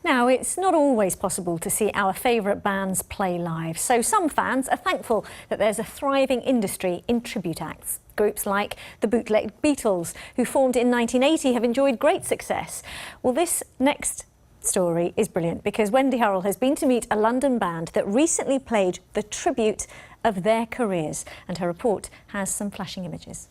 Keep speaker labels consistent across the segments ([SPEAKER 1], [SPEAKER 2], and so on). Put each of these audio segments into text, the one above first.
[SPEAKER 1] Now, it's not always possible to see our favourite bands play live, so some fans are thankful that there's a thriving industry in tribute acts. Groups like the Bootleg Beatles, who formed in 1980, have enjoyed great success. Well, this next story is brilliant because Wendy Hurrell has been to meet a London band that recently played the tribute of their careers, and her report has some flashing images.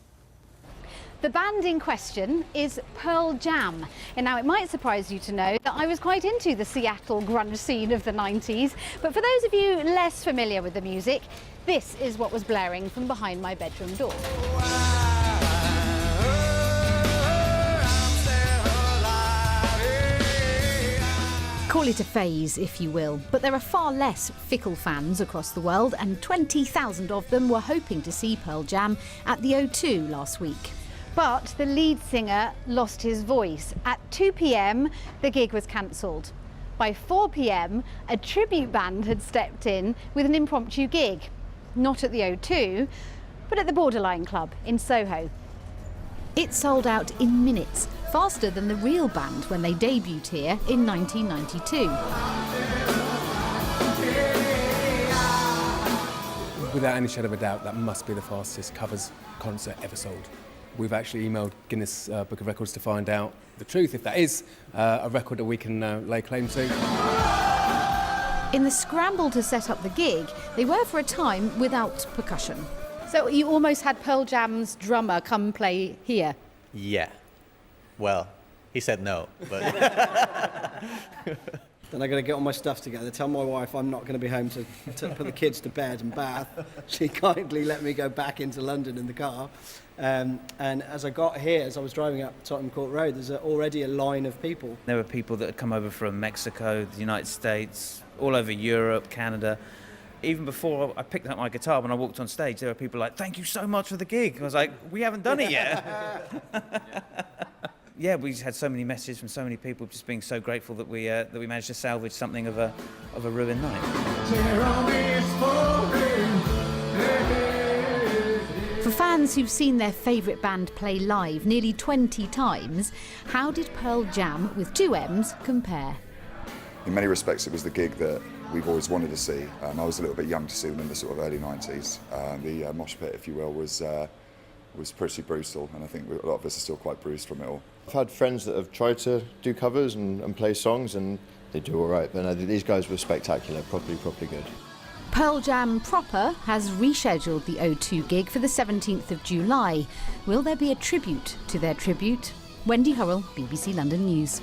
[SPEAKER 2] The band in question is Pearl Jam. And now it might surprise you to know that I was quite into the Seattle grunge scene of the 90s. But for those of you less familiar with the music, this is what was blaring from behind my bedroom door. Call it a phase, if you will, but there are far less fickle fans across the world, and 20,000 of them were hoping to see Pearl Jam at the O2 last week. But the lead singer lost his voice. At 2 p.m, the gig was cancelled. By 4 p.m, a tribute band had stepped in with an impromptu gig. Not at the O2, but at the Borderline Club in Soho. It sold out in minutes, faster than the real band when they debuted here in 1992.
[SPEAKER 3] Without any shadow of a doubt, that must be the fastest covers concert ever sold. We've actually emailed Guinness Book of Records to find out the truth, if that is a record that we can lay claim to.
[SPEAKER 2] In the scramble to set up the gig, they were for a time without percussion. So you almost had Pearl Jam's drummer come play here?
[SPEAKER 4] Yeah. Well, he said no, but...
[SPEAKER 5] Then I got to get all my stuff together, tell my wife I'm not going to be home to put the kids to bed and bath. She kindly let me go back into London in the car. And as I got here, as I was driving up Tottenham Court Road, there's already a line of people.
[SPEAKER 6] There were people that had come over from Mexico, the United States, all over Europe, Canada. Even before I picked up my guitar, when I walked on stage, there were people like, "Thank you so much for the gig." I was like, "We haven't done it yet." Yeah, we just had so many messages from so many people, just being so grateful that we managed to salvage something of a ruined night.
[SPEAKER 2] For fans who've seen their favourite band play live nearly 20 times, how did Pearl Jam with 2 M's compare?
[SPEAKER 7] In many respects, it was the gig that we've always wanted to see. I was a little bit young to see them in the sort of early 90s. The mosh pit, if you will, was pretty brutal, and I think a lot of us are still quite bruised from it all.
[SPEAKER 8] I've had friends that have tried to do covers and play songs, and they do all right, but no, these guys were spectacular, properly good.
[SPEAKER 2] Pearl Jam proper has rescheduled the O2 gig for the 17th of July. Will there be a tribute to their tribute? Wendy Hurrell, BBC London News.